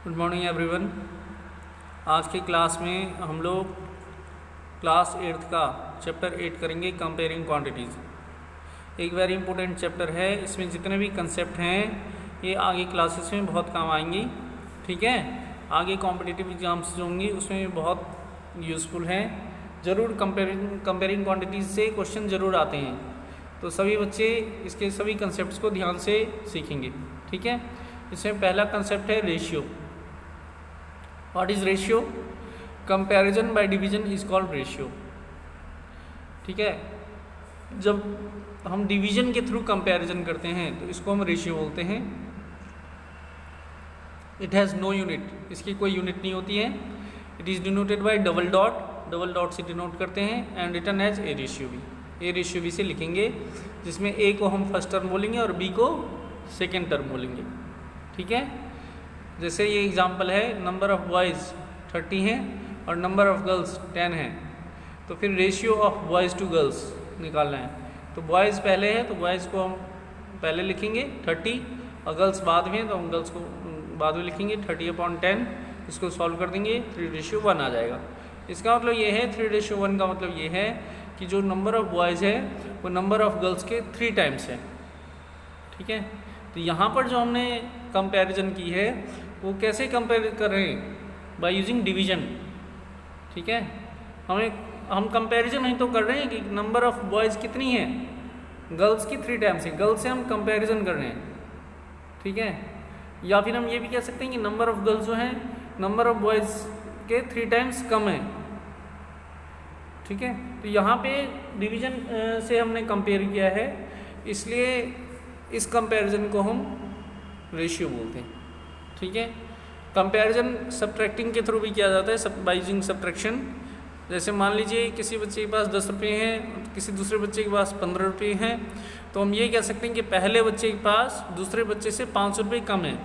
Good morning everyone. आज की class में हम लोग क्लास 8th का चैप्टर 8 करेंगे, कंपेयरिंग क्वांटिटीज़। एक वेरी इंपॉर्टेंट चैप्टर है। इसमें जितने भी कंसेप्ट हैं ये आगे क्लासेस में बहुत काम आएंगी। ठीक है, आगे कॉम्पिटिटिव एग्जाम्स जो होंगी उसमें भी बहुत यूज़फुल हैं। ज़रूर कंपेयरिंग क्वांटिटीज़ से क्वेश्चन ज़रूर आते हैं, तो सभी बच्चे इसके सभी कंसेप्ट्स को ध्यान से सीखेंगे। ठीक है, इसमें पहला कंसेप्ट है ratio. What is ratio? Comparison by division is called ratio। ठीक है, जब हम डिवीजन के थ्रू कंपैरिजन करते हैं तो इसको हम रेशियो बोलते हैं। इट हैज़ नो यूनिट, इसकी कोई यूनिट नहीं होती है। It is denoted by double dot, double dot से डिनोट करते हैं, and written as A ratio B. A ratio B से लिखेंगे, जिसमें ए को हम फर्स्ट टर्म बोलेंगे और बी को सेकेंड टर्म बोलेंगे। ठीक है, जैसे ये एग्जाम्पल है, नंबर ऑफ़ बॉयज़ 30 हैं और नंबर ऑफ़ गर्ल्स 10 हैं, तो फिर ratio of boys to girls निकालना है। तो बॉयज़ पहले है तो बॉयज़ को हम पहले लिखेंगे 30, और गर्ल्स बाद में तो हम गर्ल्स को बाद में लिखेंगे 30/10। इसको सॉल्व कर देंगे, 3:1 आ जाएगा। इसका मतलब ये है 3:1 का मतलब ये है कि जो नंबर ऑफ़ बॉयज़ है वो नंबर ऑफ़ गर्ल्स के 3 टाइम्स है। ठीक है, तो यहाँ पर जो हमने कंपैरिजन की है वो कैसे कंपेयर कर रहे हैं? By using division. ठीक है, हम कंपैरिजन नहीं तो कर रहे हैं कि नंबर ऑफ़ बॉयज़ कितनी है, गर्ल्स की 3 टाइम्स है, गर्ल्स से हम कंपैरिजन कर रहे हैं। ठीक है, या फिर हम ये भी कह सकते हैं कि नंबर ऑफ़ गर्ल्स जो हैं नंबर ऑफ़ बॉयज़ के 3 टाइम्स कम है। ठीक है, तो यहाँ पे डिवीजन से हमने कंपेयर किया है, इसलिए इस कंपैरिजन को हम रेशियो बोलते हैं। ठीक है, कंपैरिजन सब्ट्रैक्टिंग के थ्रू भी किया जाता है, बाय यूजिंग सब्ट्रैक्शन। जैसे मान लीजिए किसी बच्चे के पास 10 रुपये हैं, किसी दूसरे बच्चे के पास 15 रुपये हैं, तो हम ये कह सकते हैं कि पहले बच्चे के पास दूसरे बच्चे से 500 रुपये कम है,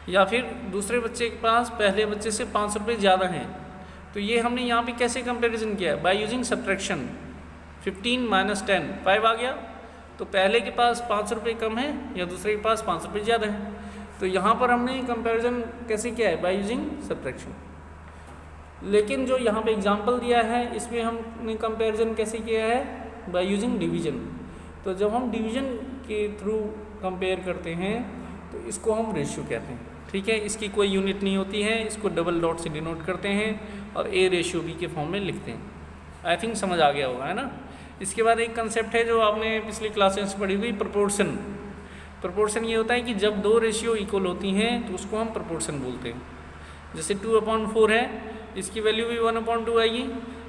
या फिर दूसरे बच्चे के पास पहले बच्चे से 500 रुपये ज़्यादा हैं। तो ये हमने यहाँ पे कैसे कंपैरिजन किया है? By using subtraction. 15 - 10 5 आ गया, तो पहले के पास 500 रुपये कम है या दूसरे के पास 500 रुपये ज़्यादा है। तो यहाँ पर हमने कंपैरिजन कैसे किया है? By using subtraction. लेकिन जो यहाँ पे एग्जांपल दिया है इसमें हमने कंपैरिजन कैसे किया है? By using division. तो जब हम डिवीजन के थ्रू कंपेयर करते हैं तो इसको हम रेशियो कहते हैं। ठीक है, इसकी कोई यूनिट नहीं होती है, इसको डबल डॉट से डिनोट करते हैं और ए रेशियो बी के फॉर्म में लिखते हैं। आई थिंक समझ आ गया होगा, है ना। इसके बाद एक कंसेप्ट है जो आपने पिछली क्लासेस पढ़ी हुई, प्रोपोर्शन। प्रोपोर्शन ये होता है कि जब दो रेशियो इक्वल होती हैं तो उसको हम प्रोपोर्शन बोलते हैं। जैसे 2/4 है, इसकी वैल्यू भी 1/2 आएगी,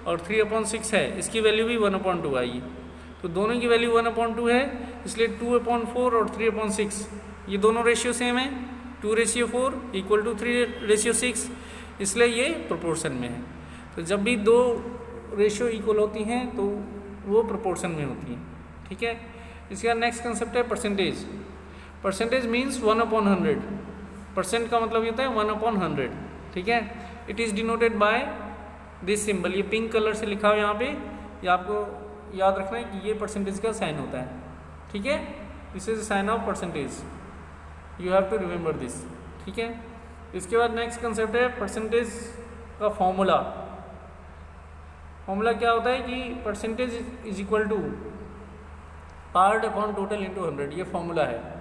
और 3/6 है, इसकी वैल्यू भी 1/2 आएगी। तो दोनों की वैल्यू 1/2 है, इसलिए 2/4 और 3/6 ये दोनों रेशियो सेम है। 2:4 = 3:6, इसलिए ये प्रोपोर्शन में है। तो जब भी दो रेशियो इक्वल होती हैं तो वो प्रोपोर्शन में होती हैं। ठीक है, इसका नेक्स्ट कंसेप्ट है परसेंटेज। Percentage means 1/100। परसेंट का मतलब ये होता है 1/100। ठीक है, it is denoted by this symbol. ये पिंक कलर से लिखा हुआ यहाँ पे, ये आपको याद रखना है कि ये परसेंटेज का साइन होता है। ठीक है, this is sign of percentage, you have to remember this. ठीक है, इसके बाद नेक्स्ट कंसेप्ट है परसेंटेज का फॉर्मूला। फॉर्मूला क्या होता है कि percentage is equal to part upon total into 100। ये फॉर्मूला है।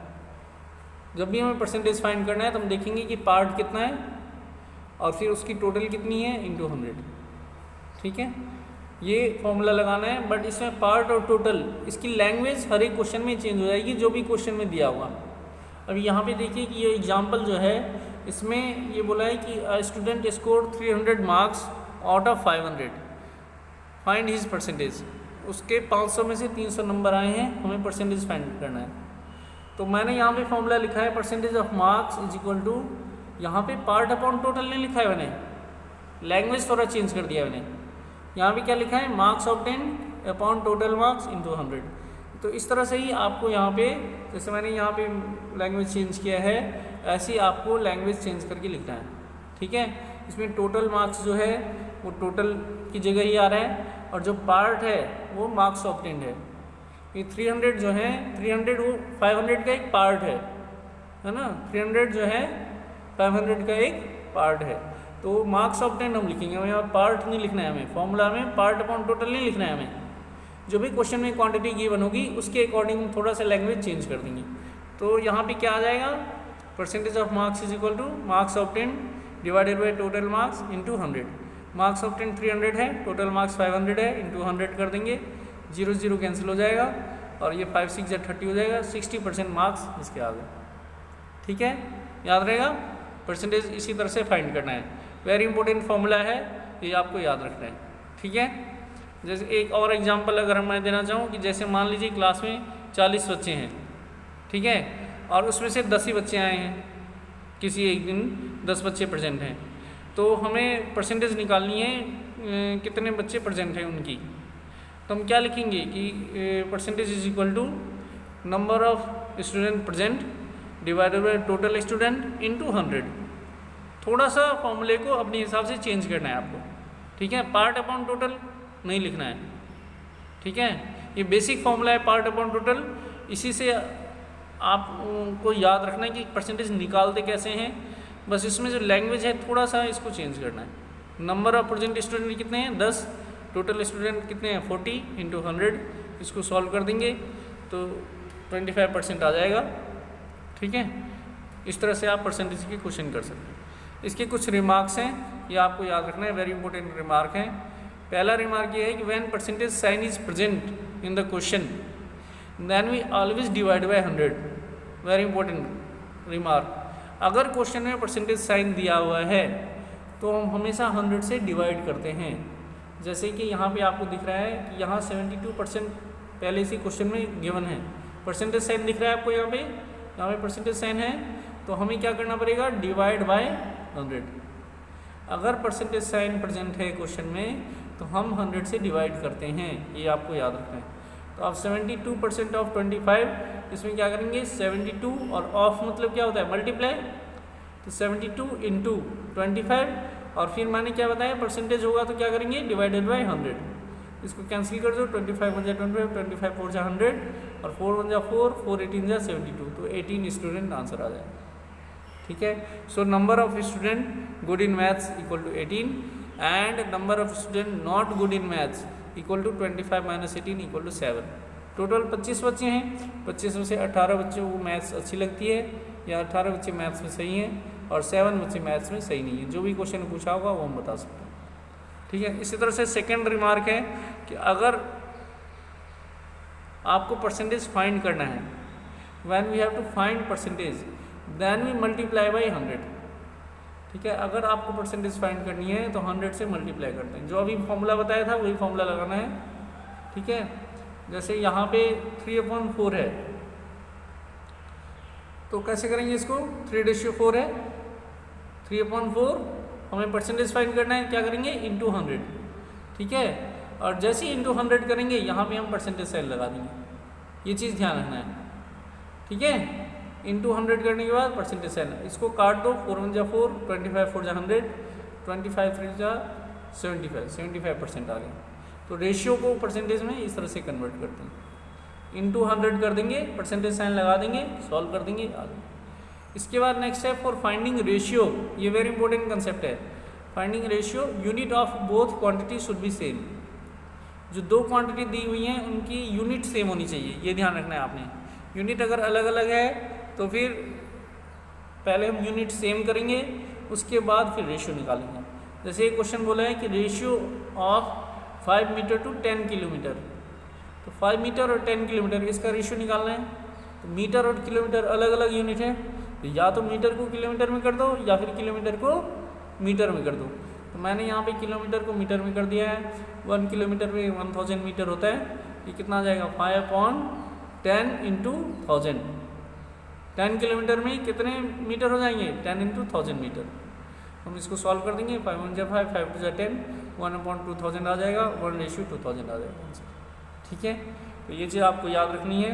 जब भी हमें परसेंटेज फाइंड करना है तो हम देखेंगे कि पार्ट कितना है और फिर उसकी टोटल कितनी है इंटू 100। ठीक है, ये फॉर्मूला लगाना है। बट इसमें पार्ट और टोटल, इसकी लैंग्वेज हर एक क्वेश्चन में चेंज हो जाएगी, जो भी क्वेश्चन में दिया हुआ। अभी यहाँ पे देखिए कि ये एग्जाम्पल जो है इसमें ये बोला है कि a student score 300 marks out of 500, find his percentage. उसके 500 में से 300 नंबर आए हैं, हमें परसेंटेज फाइंड करना है। तो मैंने यहाँ पे फॉर्मूला लिखा है percentage of marks is equal to, यहाँ पे पार्ट अपॉन टोटल नहीं लिखा है मैंने, लैंग्वेज थोड़ा चेंज कर दिया मैंने। यहाँ पे क्या लिखा है? Marks obtained upon total marks into 100। तो इस तरह से ही आपको यहाँ पे, जैसे मैंने यहाँ पे लैंग्वेज चेंज किया है, ऐसे ही आपको लैंग्वेज चेंज करके लिखना है। ठीक है, इसमें टोटल मार्क्स जो है वो टोटल की जगह ही आ रहा है, और जो पार्ट है वो मार्क्स ऑब्टेन्ड है। ये 300 जो है, 300 वो 500 का एक पार्ट है ना। 300 जो है 500 का एक पार्ट है। तो मार्क्स ऑब्टेन हम लिखेंगे, हमें यहाँ पार्ट नहीं लिखना है, हमें फॉर्मूला में पार्ट अपॉन टोटल नहीं लिखना है, हमें जो भी क्वेश्चन में क्वांटिटी गिवन होगी उसके अकॉर्डिंग थोड़ा सा लैंग्वेज चेंज कर देंगे। तो यहाँ पे क्या आ जाएगा, percentage of marks is equal two marks obtain divided by total marks into 100। Marks obtain 300 है, टोटल मार्क्स 500 है, इंटू 100 कर देंगे, 0 0 कैंसिल हो जाएगा और ये 5 6 या 30 हो जाएगा, 60% मार्क्स इसके आ गए। ठीक है, याद रहेगा, परसेंटेज इसी तरह से फाइंड करना है। वेरी इंपॉर्टेंट फॉर्मूला है, ये आपको याद रखना है। ठीक है, जैसे एक और एग्जांपल अगर मैं देना चाहूँ कि जैसे मान लीजिए क्लास में 40 बच्चे हैं, ठीक है, और उसमें से 10 ही बच्चे आए हैं, किसी एक दिन 10 बच्चे प्रेजेंट हैं, तो हमें परसेंटेज निकालनी है कितने बच्चे प्रेजेंट हैं उनकी। तो हम क्या लिखेंगे कि percentage is equal to number of student present divided by total student into 100। थोड़ा सा फॉर्मूले को अपने हिसाब से चेंज करना है आपको। ठीक है, पार्ट अपॉन टोटल नहीं लिखना है। ठीक है, ये बेसिक फॉर्मूला है पार्ट अपॉन टोटल, इसी से आपको याद रखना है कि परसेंटेज निकालते कैसे हैं। बस इसमें जो लैंग्वेज है थोड़ा सा इसको चेंज करना है। नंबर ऑफ प्रेजेंट स्टूडेंट कितने हैं 10, टोटल स्टूडेंट कितने हैं 40 इंटू 100, इसको सॉल्व कर देंगे तो 25% आ जाएगा। ठीक है, इस तरह से आप परसेंटेज के क्वेश्चन कर सकते हैं। इसके कुछ रिमार्क्स हैं, ये आपको याद रखना है, वेरी इंपॉर्टेंट रिमार्क हैं। पहला रिमार्क ये है कि when percentage sign is present in the question then we always divide by 100। Very important remark, अगर क्वेश्चन में परसेंटेज साइन दिया हुआ है तो हम हमेशा 100 से डिवाइड करते हैं। जैसे कि यहाँ पे आपको दिख रहा है कि यहाँ 72% पहले इसी क्वेश्चन में गिवन है, परसेंटेज साइन दिख रहा है आपको, यहाँ पे परसेंटेज साइन है, तो हमें क्या करना पड़ेगा, डिवाइड बाय 100। अगर परसेंटेज साइन प्रेजेंट है क्वेश्चन में तो हम 100 से डिवाइड करते हैं, ये आपको याद रखना है। तो आप 72% ऑफ 25, इसमें क्या करेंगे 72, और ऑफ मतलब क्या होता है मल्टीप्लाई, तो 72 इंटू 25, और फिर मैंने क्या बताया परसेंटेज होगा तो क्या करेंगे डिवाइडेड बाय 100। इसको कैंसिल कर दो, 25 1 जा 25, 25 4 जा 100, और 4 1 जा 4, 4 18 जा 72, तो 18 स्टूडेंट आंसर आ जाएगा। ठीक है, so number of student good in maths equal to 18 and number of student not good in maths equal to 25 minus 18 equal to 7। Total 25 बच्चे हैं, 25 में से 18 बच्चों को मैथ्स अच्छी लगती है या 18 बच्चे मैथ्स में सही हैं और 7 बच्चे मैथ्स में सही नहीं है। जो भी क्वेश्चन पूछा होगा वो हम बता सकते हैं। ठीक है, इसी तरह से सेकेंड रिमार्क है कि अगर आपको परसेंटेज फाइंड करना है, when we have to find percentage then we multiply by 100। ठीक है, अगर आपको परसेंटेज फाइंड करनी है तो 100 से मल्टीप्लाई करते हैं। जो अभी फॉर्मूला बताया था वही फॉर्मूला लगाना है। ठीक है, जैसे यहाँ पे 3/4 है, तो कैसे करेंगे इसको, 3:4 है, 3/4 हमें परसेंटेज फाइंड करना है, क्या करेंगे इंटू 100। ठीक है, और जैसे ही इंटू 100 करेंगे यहाँ पे हम परसेंटेज साइन लगा देंगे, ये चीज़ ध्यान रखना है। ठीक है, इंटू 100 करने के बाद परसेंटेज साइन, इसको काट दो, 4 1 जा 4, 25 4 जा 100, 25 3 जा 75% आ गया। तो रेशियो को परसेंटेज में इस तरह से कन्वर्ट करते हैं, इंटू 100 कर देंगे, परसेंटेज साइन लगा देंगे, सॉल्व कर देंगे, आ जाएगा। इसके बाद नेक्स्ट है फॉर फाइंडिंग रेशियो, ये वेरी इंपॉर्टेंट कंसेप्ट है। Finding ratio, unit of both quantity should be same. जो दो क्वांटिटी दी हुई हैं उनकी यूनिट सेम होनी चाहिए, ये ध्यान रखना है आपने। यूनिट अगर अलग अलग है तो फिर पहले हम यूनिट सेम करेंगे, उसके बाद फिर रेशियो निकालेंगे। जैसे एक क्वेश्चन बोला है कि ratio of 5 metre to 10 kilometre, तो 5 मीटर और 10 किलोमीटर इसका रेशियो निकालना है। तो मीटर और किलोमीटर अलग अलग यूनिट है, तो या तो मीटर को किलोमीटर में कर दो या फिर किलोमीटर को मीटर में कर दो। तो मैंने यहाँ पे किलोमीटर को मीटर में कर दिया है। 1 किलोमीटर में 1000 मीटर होता है, ये कितना आ जाएगा 5/10 इंटू 1000। 10 किलोमीटर में कितने मीटर हो जाएंगे 10 इंटू 1000 मीटर। हम इसको सॉल्व कर देंगे, 5 1 जा 5, 5 2 जा 10, 1/2000 आ जाएगा, 1:2000 आ जाएगा आंसर। ठीक है, तो ये चीज़ आपको याद रखनी है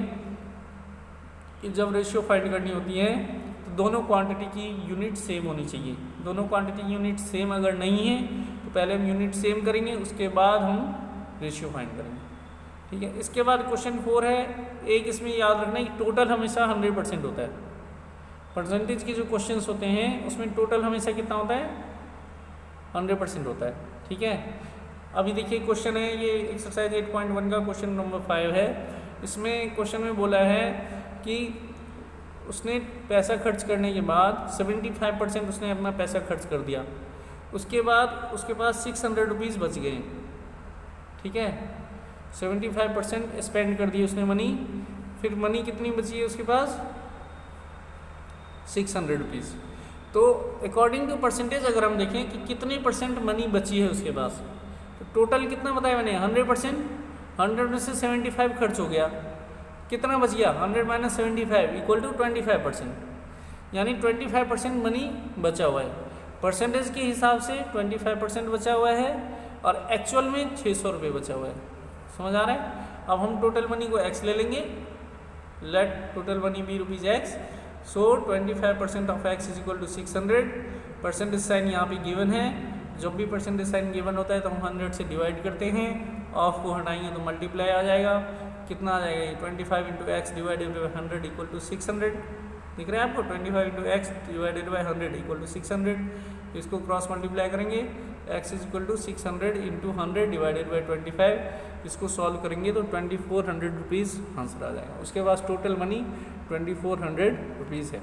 कि जब रेशियो फाइंड करनी होती है तो दोनों क्वांटिटी की यूनिट सेम होनी चाहिए। दोनों क्वांटिटी यूनिट सेम अगर नहीं है तो पहले हम यूनिट सेम करेंगे, उसके बाद हम रेशियो फाइंड करेंगे। ठीक है, इसके बाद क्वेश्चन 4 है, एक इसमें याद रखना है कि टोटल हमेशा 100% होता है। परसेंटेज के जो क्वेश्चंस होते हैं उसमें टोटल हमेशा कितना होता है, 100% होता है। ठीक है, अभी देखिए क्वेश्चन है ये एक्सरसाइज 8.1 का क्वेश्चन नंबर 5 है। इसमें क्वेश्चन में बोला है कि उसने पैसा खर्च करने के बाद 75% उसने अपना पैसा खर्च कर दिया, उसके बाद उसके पास 600 रुपीज़ बच गए। ठीक है, 75% स्पेंड कर दिए उसने मनी, फिर मनी कितनी बची है उसके पास, 600 रुपीज़। तो अकॉर्डिंग टू परसेंटेज अगर हम देखें कि कितनी परसेंट मनी बची है उसके पास, तो टोटल कितना बताया मैंने, 100%। 100 में से 75 खर्च हो गया, कितना बच गया, 100 माइनस 75 इक्वल टू 25%, यानी 25% मनी बचा हुआ है। परसेंटेज के हिसाब से 25% बचा हुआ है और एक्चुअल में 600 रुपये बचा हुआ है। समझ आ रहा है। अब हम टोटल मनी को x ले लेंगे, let total money be rupees x। So 25% of x is equal to 600। Percentage sign यहाँ पे गिवन है, जब भी परसेंटेज साइन गिवन होता है तो हम 100 से डिवाइड करते हैं, ऑफ को हटाएंगे तो मल्टीप्लाई आ जाएगा, कितना आ जाएगा ये 25 into x divided by 100 equal to 600। दिख रहा है आपको, 25 into x divided by 100 equal to 600। इसको क्रॉस मल्टीप्लाई करेंगे, x is equal to 600 into 100 divided by 25। इसको सॉल्व करेंगे तो 2400 रुपीज़ आंसर आ जाएगा। उसके पास टोटल मनी 2400 रुपीज़ है।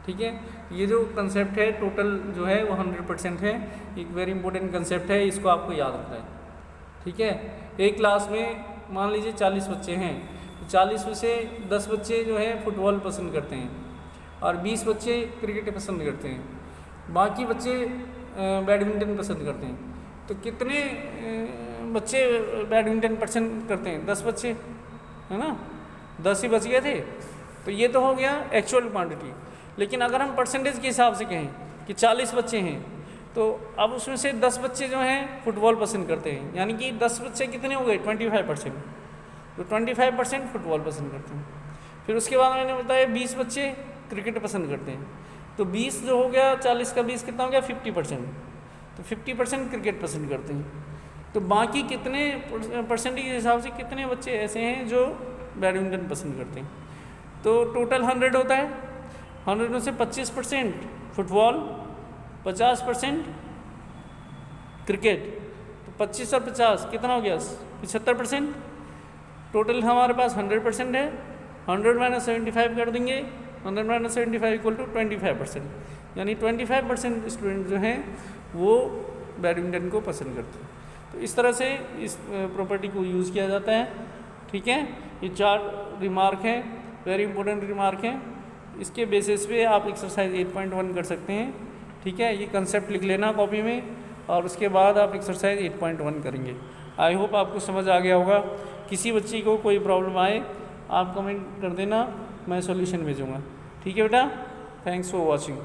ठीक है, ये जो कंसेप्ट है टोटल जो है वो 100% है, एक वेरी इंपॉर्टेंट कंसेप्ट है, इसको आपको याद रखना है। ठीक है, एक क्लास में मान लीजिए 40 बच्चे हैं, तो 40 में से 10 बच्चे जो है फुटबॉल पसंद करते हैं और 20 बच्चे क्रिकेट पसंद करते हैं, बाकी बच्चे बैडमिंटन पसंद करते हैं। तो कितने बच्चे बैडमिंटन पसंद करते हैं, 10 बच्चे, है ना, 10 ही बच गए थे। तो ये तो हो गया एक्चुअल क्वांटिटी। लेकिन अगर हम परसेंटेज के हिसाब से कहें कि 40 बच्चे हैं, तो अब उसमें से 10 बच्चे जो हैं फुटबॉल पसंद करते हैं, यानी कि 10 बच्चे कितने हो गए, 25%। तो 25% फुटबॉल पसंद करते हैं। फिर उसके बाद मैंने बताया 20 बच्चे क्रिकेट पसंद करते हैं, तो 20 जो हो गया, 40 का 20 कितना हो गया, 50%। तो 50% क्रिकेट पसंद करते हैं। तो बाकी कितने परसेंटेज के हिसाब से कितने बच्चे ऐसे हैं जो बैडमिंटन पसंद करते हैं। तो टोटल 100 होता है, 100 में से 25% फुटबॉल, 50% क्रिकेट, तो 25 और 50 कितना हो गया, 75%। टोटल हमारे पास 100% है, 100 माइनस 75 कर देंगे, 100 माइनस 75 इक्वल टू 25%, यानी 25% स्टूडेंट जो हैं वो बैडमिंटन को पसंद करते हैं। तो इस तरह से इस प्रॉपर्टी को यूज़ किया जाता है। ठीक है, ये 4 रिमार्क हैं, वेरी इंपॉर्टेंट रिमार्क हैं। इसके बेसिस पे आप एक्सरसाइज 8.1 कर सकते हैं। ठीक है, ये कंसेप्ट लिख लेना कॉपी में और उसके बाद आप एक्सरसाइज 8.1 करेंगे। आई होप आपको समझ आ गया होगा। किसी बच्ची को कोई प्रॉब्लम आए आप कमेंट कर देना, मैं सॉल्यूशन भेजूँगा। ठीक है बेटा, थैंक्स फॉर वॉचिंग।